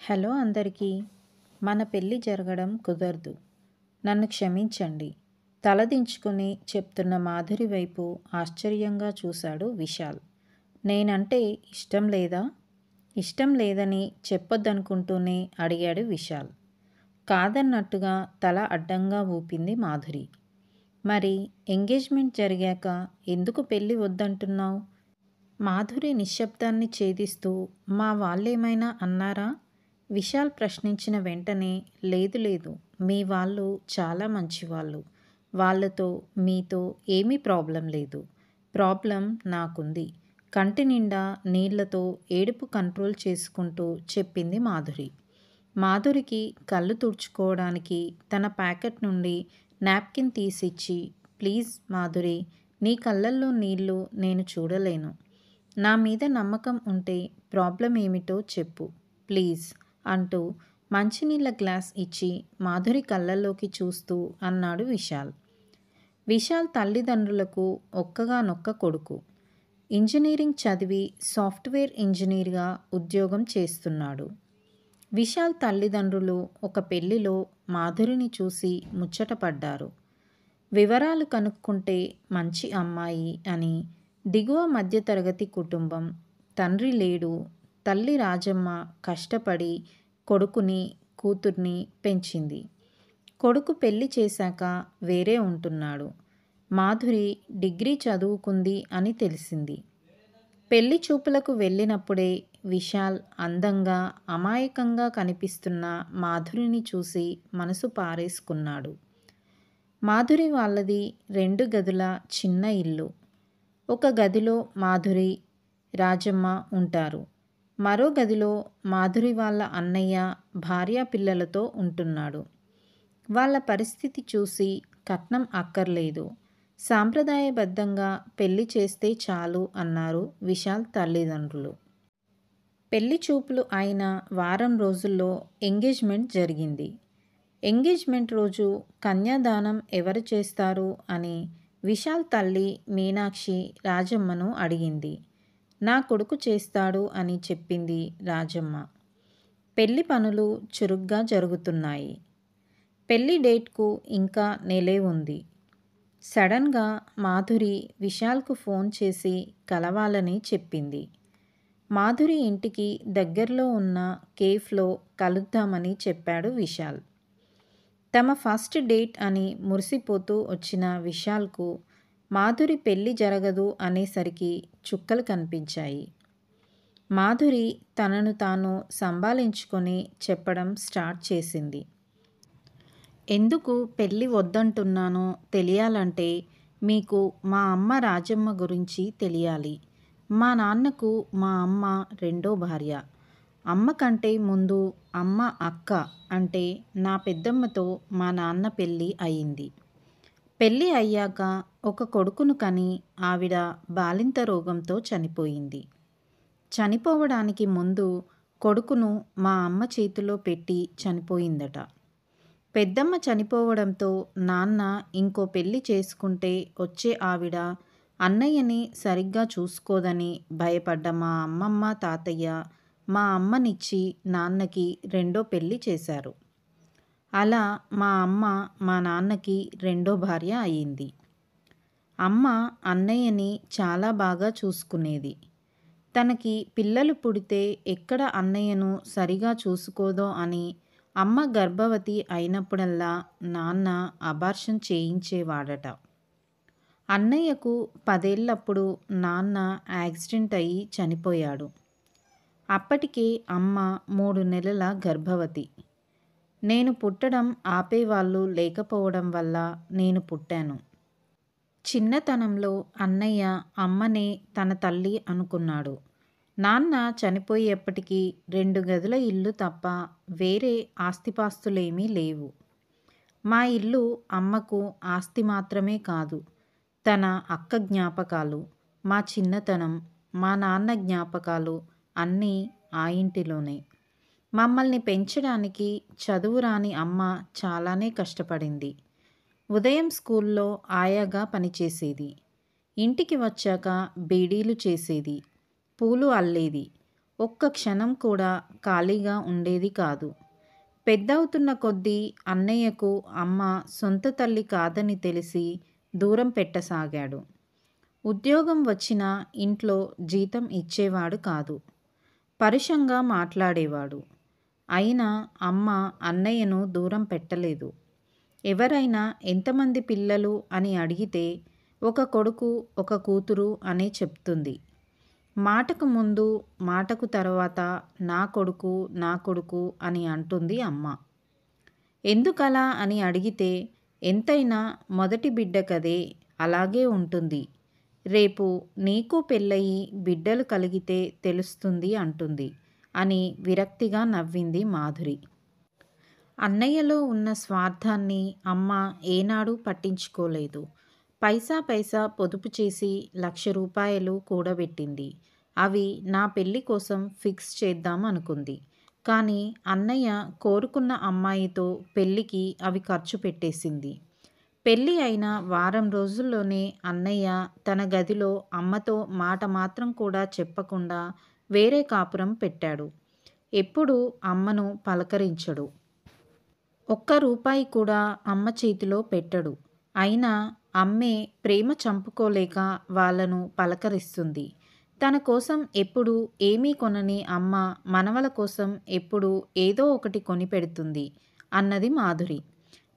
Hello అందరికీ. మన పెళ్ళి జరగడం కుదరదు. నన్ను క్షమించండి. తలదించుకుని చెప్తున్న మాధురి వైపు ఆశ్చర్యంగా చూశాడు విశాల్. నేనంటే ఇష్టం లేదా? ఇష్టం లేదని చెప్పొద్దనుకుంటూనే అడిగాడు విశాల్. కాదన్నట్టుగా తల అడ్డంగా ఊపింది మాధురి. మరి ఎంగేజ్మెంట్ జరిగాక ఎందుకు పెళ్ళి వద్దంటున్నావు? మాధురి నిశ్శబ్దాన్ని ఛేదిస్తూ మా వాళ్ళేమైనా అన్నారా? విశాల్ ప్రశ్నించిన వెంటనే లేదు లేదు, మీ వాళ్ళు చాలా మంచివాళ్ళు. వాళ్ళతో మీతో ఏమీ ప్రాబ్లం లేదు. ప్రాబ్లం నాకుంది. కంటి నిండా నీళ్లతో ఏడుపు కంట్రోల్ చేసుకుంటూ చెప్పింది మాధురి. మాధురికి కళ్ళు తుడుచుకోవడానికి తన ప్యాకెట్ నుండి నాప్కిన్ తీసిచ్చి, ప్లీజ్ మాధురి, నీ కళ్ళల్లో నీళ్లు నేను చూడలేను. నా మీద నమ్మకం ఉంటే ప్రాబ్లం ఏమిటో చెప్పు ప్లీజ్ అంటూ మంచినీళ్ళ గ్లాస్ ఇచ్చి మాధురి కళ్ళల్లోకి చూస్తూ అన్నాడు విశాల్. విశాల్ తల్లిదండ్రులకు ఒక్కగానొక్క కొడుకు. ఇంజనీరింగ్ చదివి సాఫ్ట్వేర్ ఇంజనీర్గా ఉద్యోగం చేస్తున్నాడు. విశాల్ తల్లిదండ్రులు ఒక పెళ్లిలో మాధురిని చూసి ముచ్చటపడ్డారు. వివరాలు కనుక్కుంటే మంచి అమ్మాయి అని. దిగువ మధ్యతరగతి కుటుంబం. తండ్రి లేడు. తల్లి రాజమ్మ కష్టపడి కొడుకుని కూతుర్ని పెంచింది. కొడుకు పెళ్లి చేశాక వేరే ఉంటున్నాడు. మాధురి డిగ్రీ చదువుకుంది అని తెలిసింది. పెళ్లి చూపులకు వెళ్ళినప్పుడే విశాల్ అందంగా అమాయకంగా కనిపిస్తున్న మాధురిని చూసి మనసు పారేసుకున్నాడు. మాధురి వాళ్ళది 2 గదుల చిన్న ఇల్లు. ఒక గదిలో మాధురి, రాజమ్మ ఉంటారు. మరో గదిలో మాధురి వాళ్ళ అన్నయ్య భార్య పిల్లలతో ఉంటున్నాడు. వాళ్ళ పరిస్థితి చూసి కట్నం అక్కర్లేదు, సాంప్రదాయబద్ధంగా పెళ్లి చేస్తే చాలు అన్నారు విశాల్ తల్లిదండ్రులు. పెళ్లి చూపులు అయిన వారం రోజుల్లో ఎంగేజ్మెంట్ జరిగింది. ఎంగేజ్మెంట్ రోజు కన్యాదానం ఎవరు చేస్తారు అని విశాల్ తల్లి మీనాక్షి రాజమ్మను అడిగింది. నా కొడుకు చేస్తాడు అని చెప్పింది రాజమ్మ. పెళ్లి పనులు చురుగ్గా జరుగుతున్నాయి. పెళ్లి డేట్కు ఇంకా నెలే ఉంది. సడన్గా మాధురి విశాల్కు ఫోన్ చేసి కలవాలని చెప్పింది. మాధురి ఇంటికి దగ్గరలో ఉన్న కేఫ్లో కలుద్దామని చెప్పాడు విశాల్. తమ ఫస్ట్ డేట్ అని మురిసిపోతూ వచ్చిన విశాల్కు మాధురి పెళ్లి జరగదు అనేసరికి చుక్కలు కనిపించాయి. మాధురి తనను తాను సంభాళించుకొని చెప్పడం స్టార్ట్ చేసింది. ఎందుకు పెళ్ళి వద్దంటున్నానో తెలియాలంటే మీకు మా అమ్మ రాజమ్మ గురించి తెలియాలి. మా నాన్నకు మా అమ్మ రెండో భార్య. అమ్మ కంటే ముందు అమ్మ అక్క అంటే నా పెద్దమ్మతో మా నాన్న పెళ్ళి అయింది. పెళ్ళి అయ్యాక ఒక కొడుకును కని ఆవిడ బాలింత రోగంతో చనిపోయింది. చనిపోవడానికి ముందు కొడుకును మా అమ్మ చేతిలో పెట్టి చనిపోయిందట. పెద్దమ్మ చనిపోవడంతో నాన్న ఇంకో పెళ్లి చేసుకుంటే వచ్చే ఆవిడ అన్నయ్యని సరిగ్గా చూసుకోదని భయపడ్డ మా అమ్మమ్మ తాతయ్య మా అమ్మనిచ్చి నాన్నకి రెండో పెళ్లి చేశారు. అలా మా అమ్మ మా నాన్నకి రెండో భార్య అయింది. అమ్మ అన్నయ్యని చాలా బాగా చూసుకునేది. తనకి పిల్లలు పుడితే ఎక్కడ అన్నయ్యను సరిగా చూసుకోదో అని అమ్మ గర్భవతి అయినప్పుడల్లా నాన్న అబార్షన్ చేయించేవాడట. అన్నయ్యకు 10 ఏళ్ళప్పుడు నాన్న యాక్సిడెంట్ అయ్యి చనిపోయాడు. అప్పటికే అమ్మ 3 నెలల గర్భవతి. నేను పుట్టడం ఆపేవాళ్ళు లేకపోవడం వల్ల నేను పుట్టాను. చిన్నతనంలో అన్నయ్య అమ్మనే తన తల్లి అనుకున్నాడు. నాన్న చనిపోయేప్పటికీ 2 గదుల ఇల్లు తప్ప వేరే ఆస్తిపాస్తులేమీ లేవు. మా ఇల్లు అమ్మకు ఆస్తి మాత్రమే కాదు, తన అక్క జ్ఞాపకాలు, మా చిన్నతనం, మా నాన్న జ్ఞాపకాలు అన్నీ ఆ ఇంటిలోనే. మమ్మల్ని పెంచడానికి చదువురాని అమ్మ చాలానే కష్టపడింది. ఉదయం స్కూల్లో ఆయాగా పనిచేసేది. ఇంటికి వచ్చాక బీడీలు చేసేది, పూలు అల్లేది. ఒక్క క్షణం కూడా ఖాళీగా ఉండేది కాదు. పెద్దవుతున్న కొద్దీ అన్నయ్యకు అమ్మ సొంత తల్లి కాదని తెలిసి దూరం పెట్టసాగాడు. ఉద్యోగం వచ్చినా ఇంట్లో జీతం ఇచ్చేవాడు కాదు. పరుషంగా మాట్లాడేవాడు. అయినా అమ్మ అన్నయ్యను దూరం పెట్టలేదు. ఎవరైనా ఎంతమంది పిల్లలు అని అడిగితే ఒక కొడుకు ఒక కూతురు అనే చెప్తుంది. మాటకు ముందు మాటకు తర్వాత నా కొడుకు నా కొడుకు అని అంటుంది అమ్మ. ఎందుకలా అని అడిగితే ఎంతైనా మొదటి బిడ్డ కదే, అలాగే ఉంటుంది. రేపు నీకు పెళ్ళయి బిడ్డలు కలిగితే తెలుస్తుంది అంటుంది అని విరక్తిగా నవ్వింది మాధురి. అన్నయ్యలో ఉన్న స్వార్థాన్ని అమ్మ ఏనాడూ పట్టించుకోలేదు. పైసా పైసా పొదుపు చేసి ₹1,00,000 కూడబెట్టింది. అవి నా పెళ్లి కోసం ఫిక్స్ చేద్దాం అనుకుంది. కానీ అన్నయ్య కోరుకున్న అమ్మాయితో పెళ్లికి అవి ఖర్చు పెట్టేసింది. పెళ్ళి అయిన వారం రోజుల్లోనే అన్నయ్య తన గదిలో అమ్మతో మాట మాత్రం కూడా చెప్పకుండా వేరే కాపురం పెట్టాడు. ఎప్పుడూ అమ్మను పలకరించడు. ₹1 కూడా అమ్మ చేతిలో పెట్టడు. అయినా అమ్మే ప్రేమ చంపుకోలేక వాళ్ళను పలకరిస్తుంది. తన కోసం ఎప్పుడూ ఏమీ కొనని అమ్మ మనవల కోసం ఎప్పుడూ ఏదో ఒకటి కొనిపెడుతుంది అన్నది మాధురి.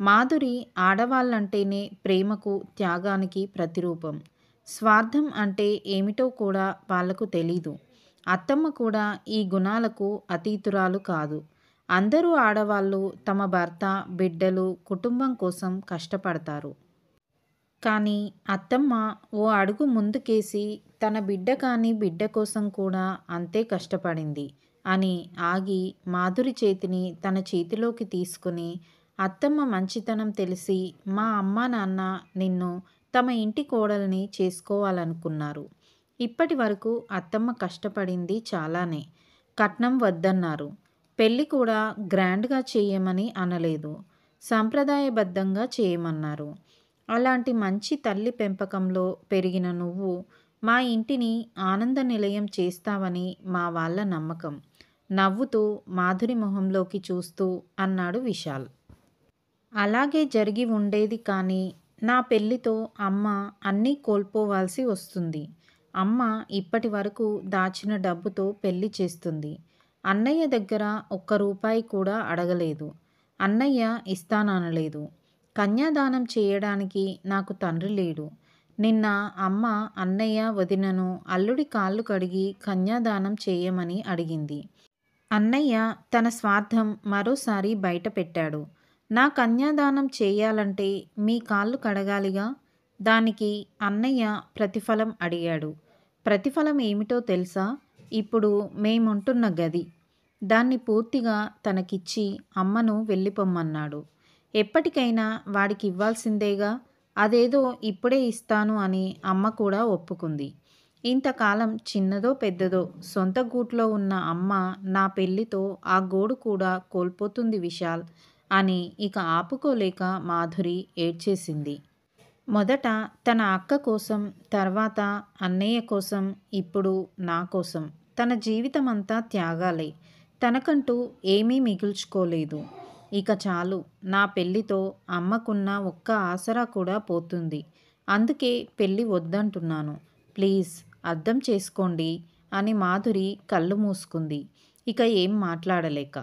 మాధురి ఆడవాళ్ళంటేనే ప్రేమకు, త్యాగానికి ప్రతిరూపం. స్వార్థం అంటే ఏమిటో కూడా వాళ్లకు తెలీదు. అత్తమ్మ కూడా ఈ గుణాలకు అతీతురాలు కాదు. అందరూ ఆడవాళ్ళు తమ భర్త, బిడ్డలు, కుటుంబం కోసం కష్టపడతారు. కానీ అత్తమ్మ ఓ అడుగు ముందుకేసి తన బిడ్డ కాని బిడ్డ కోసం కూడా అంతే కష్టపడింది అని ఆగి మాధురి చేతిని తన చేతిలోకి తీసుకుని, అత్తమ్మ మంచితనం తెలిసి మా అమ్మా నాన్న నిన్ను తమ ఇంటి కోడల్ని చేసుకోవాలనుకున్నారు. ఇప్పటి వరకు అత్తమ్మ కష్టపడింది చాలానే. కట్నం వద్దన్నారు. పెళ్ళి కూడా గ్రాండ్గా చేయమని అనలేదు. సంప్రదాయబద్ధంగా చేయమన్నారు. అలాంటి మంచి తల్లి పెంపకంలో పెరిగిన నువ్వు మా ఇంటిని ఆనంద నిలయం చేస్తావని మా వాళ్ళ నమ్మకం. నవ్వుతూ మాధురి మొహంలోకి చూస్తూ అన్నాడు విశాల్. అలాగే జరిగి ఉండేది. కానీ నా పెళ్ళితో అమ్మ అన్నీ కోల్పోవాల్సి వస్తుంది. అమ్మ ఇప్పటి వరకు దాచిన డబ్బుతో పెళ్లి చేస్తుంది. అన్నయ్య దగ్గర ₹1 కూడా అడగలేదు. అన్నయ్య ఇస్తాననలేదు. కన్యాదానం చేయడానికి నాకు తండ్రి లేడు. నిన్న అమ్మ అన్నయ్య, వదినను అల్లుడి కాళ్ళు కడిగి కన్యాదానం చేయమని అడిగింది. అన్నయ్య తన స్వార్థం మరోసారి బయట పెట్టాడు. నా కన్యాదానం చేయాలంటే మీ కాళ్ళు కడగాలిగా. దానికి అన్నయ్య ప్రతిఫలం అడిగాడు. ప్రతిఫలం ఏమిటో తెలుసా? ఇప్పుడు మేముంటున్న గది. దాన్ని పూర్తిగా తనకిచ్చి అమ్మను వెళ్ళిపోమ్మన్నాడు. ఎప్పటికైనా వాడికి ఇవ్వాల్సిందేగా. అదేదో ఇప్పుడే ఇస్తాను అని అమ్మ కూడా ఒప్పుకుంది. ఇంతకాలం చిన్నదో పెద్దదో సొంత గూట్లో ఉన్న అమ్మ నా పెళ్లితో ఆ గోడు కూడా కోల్పోతుంది విశాల్ అని ఇక ఆపుకోలేక మాధురి ఏడ్చేసింది. మొదట తన అక్క కోసం, తర్వాత అన్నయ్య కోసం, ఇప్పుడు నా కోసం. తన జీవితమంతా త్యాగాలే. తనకంటూ ఏమీ మిగుల్చుకోలేదు. ఇక చాలు. నా పెళ్లితో అమ్మకున్న ఒక్క ఆసరా కూడా పోతుంది. అందుకే పెళ్ళి వద్దంటున్నాను. ప్లీజ్ అర్థం చేసుకోండి అని మాధురి కళ్ళు మూసుకుంది. ఇక ఏం మాట్లాడలేక.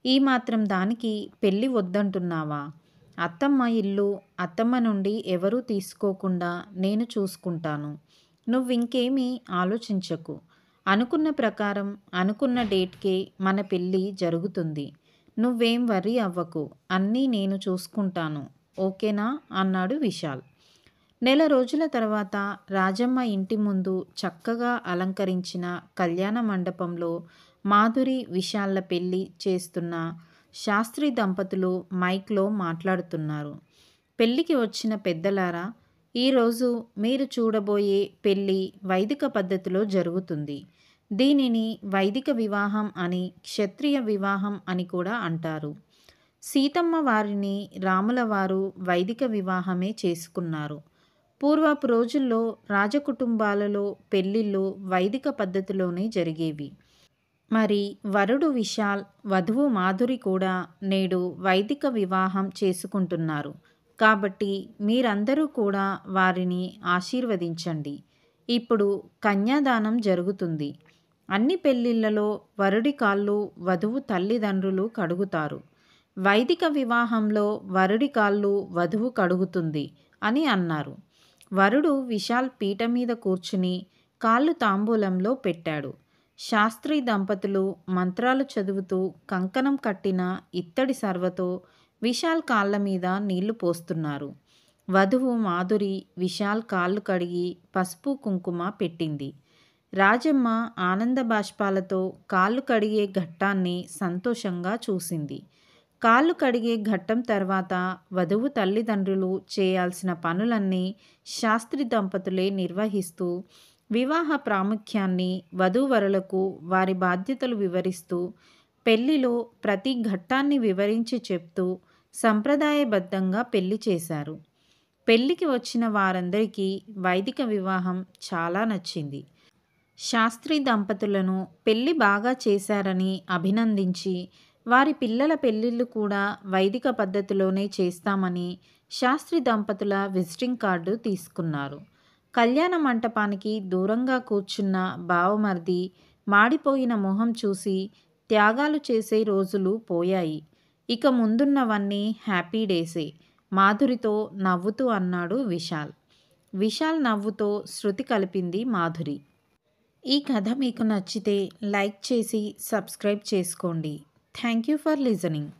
ఈ మాత్రం దానికి పెళ్ళి వద్దంటున్నావా? అత్తమ్మ ఇల్లు అత్తమ్మ నుండి ఎవరూ తీసుకోకుండా నేను చూసుకుంటాను. నువ్వింకేమీ ఆలోచించకు. అనుకున్న ప్రకారం అనుకున్న డేట్కే మన పెళ్ళి జరుగుతుంది. నువ్వేం వర్రీ అవ్వకు. అన్నీ నేను చూసుకుంటాను. ఓకేనా అన్నాడు విశాల్. నెల రోజుల తర్వాత రాజమ్మ ఇంటి ముందు చక్కగా అలంకరించిన కళ్యాణ మండపంలో మాధురి, విశాల్ల పెళ్ళి చేస్తున్న శాస్త్రి దంపతులు మైక్లో మాట్లాడుతున్నారు. పెళ్ళికి వచ్చిన పెద్దలారా, ఈరోజు మీరు చూడబోయే పెళ్ళి వైదిక పద్ధతిలో జరుగుతుంది. దీనిని వైదిక వివాహం అని, క్షత్రియ వివాహం అని కూడా అంటారు. సీతమ్మ వారిని రాముల వారు వైదిక వివాహమే చేసుకున్నారు. పూర్వపు రోజుల్లో రాజకుటుంబాలలో పెళ్ళిళ్ళు వైదిక పద్ధతిలోనే జరిగేవి. మరి వరుడు విశాల్, వధువు మాధురి కూడా నేడు వైదిక వివాహం చేసుకుంటున్నారు. కాబట్టి మీరందరూ కూడా వారిని ఆశీర్వదించండి. ఇప్పుడు కన్యాదానం జరుగుతుంది. అన్ని పెళ్ళిళ్ళలో వరుడి కాళ్ళు వధువు తల్లిదండ్రులు కడుగుతారు. వైదిక వివాహంలో వరుడి కాళ్ళు వధువు కడుగుతుంది అని అన్నారు. వరుడు విశాల్ పీట మీద కూర్చుని కాళ్ళు తాంబూలంలో పెట్టాడు. శాస్త్రి దంపతులు మంత్రాలు చదువుతూ కంకణం కట్టిన ఇత్తడి సర్వతో విశాల్ కాళ్ళ మీద నీళ్లు పోస్తున్నారు. వధువు మాధురి విశాల్ కాళ్ళు కడిగి పసుపు కుంకుమ పెట్టింది. రాజమ్మ ఆనంద బాష్పాలతో కాళ్ళు కడిగే ఘట్టాన్ని సంతోషంగా చూసింది. కాళ్ళు కడిగే ఘట్టం తర్వాత వధువు తల్లిదండ్రులు చేయాల్సిన పనులన్నీ శాస్త్రి దంపతులే నిర్వహిస్తూ వివాహ ప్రాముఖ్యాన్ని వధూవరులకు వారి బాధ్యతలు వివరిస్తూ పెళ్లిలో ప్రతి ఘట్టాన్ని వివరించి చెప్తూ సంప్రదాయబద్ధంగా పెళ్లి చేశారు. పెళ్లికి వచ్చిన వారందరికీ వైదిక వివాహం చాలా నచ్చింది. శాస్త్రి దంపతులను పెళ్లి బాగా చేశారని అభినందించి వారి పిల్లల పెళ్లిళ్ళు కూడా వైదిక పద్ధతిలోనే చేస్తామని శాస్త్రి దంపతుల విజిటింగ్ కార్డు తీసుకున్నారు. కళ్యాణ మంటపానికి దూరంగా కూర్చున్న బావమరిది మాడిపోయిన మొహం చూసి త్యాగాలు చేసే రోజులు పోయాయి, ఇక ముందున్నవన్నీ హ్యాపీ డేసే మాధురితో నవ్వుతూ అన్నాడు విశాల్. విశాల్ నవ్వుతో శృతి కలిపింది మాధురి. ఈ కథ మీకు నచ్చితే లైక్ చేసి సబ్స్క్రైబ్ చేసుకోండి. Thank you for listening.